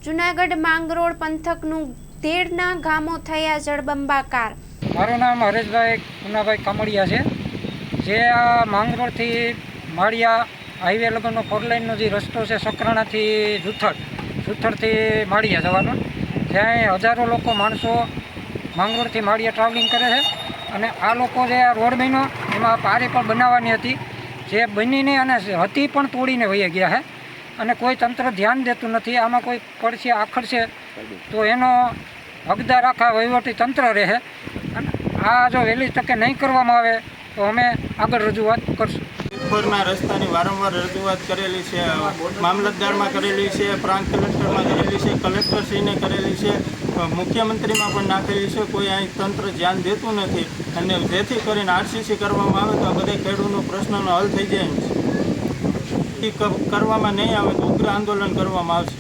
જૂનાગઢ માંગરોળ પંથકનું 13ના ગામો થયા જળબંબાકાર। મારું નામ હરેશભાઈ કુનાભાઈ કામડિયા છે। જે આ માંગરોળથી માળિયા હાઈવે લગનનો 4 લાઇનનો જે રસ્તો છે સકરાણાથી જુથડથી માળિયા જવાનો, જ્યાં હજારો લોકો માણસો માંગરોળથી માળિયા ટ્રાવેલિંગ કરે છે। અને આ લોકો જે આ રોડ બન્યો એમાં પારી પણ બનાવવાની હતી, જે બનીને અને હતી પણ તોડીને વહી ગયા છે અને કોઈ તંત્ર ધ્યાન દેતું નથી। આમાં કોઈ પડશે આખડશે તો એનો હકદાર આખા વહીવટી તંત્ર રહે અને આ જો વહેલી તકે નહીં કરવામાં આવે તો અમે આગળ રજૂઆત કરશું। ઉપરના રસ્તાની વારંવાર રજૂઆત કરેલી છે, મામલતદારમાં કરેલી છે, પ્રાંત કલેક્ટરમાં કરેલી છે, કલેક્ટરશ્રીને કરેલી છે, મુખ્યમંત્રીમાં પણ નાખેલી છે। કોઈ અહીં તંત્ર ધ્યાન દેતું નથી અને જેથી કરીને આરસીસી કરવામાં આવે તો આ બધા ખેડૂતનો પ્રશ્નનો હલ થઈ જાય। એ કરવામાં નહીં આવે તો ઉગ્ર આંદોલન કરવામાં આવશે।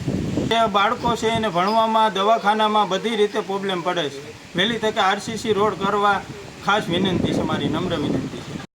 જે બાળકો છે એને ભણવામાં, દવાખાનામાં બધી રીતે પ્રોબ્લેમ પડે છે। વહેલી તકે આરસીસી રોડ કરવા ખાસ વિનંતી છે, મારી નમ્ર વિનંતી છે।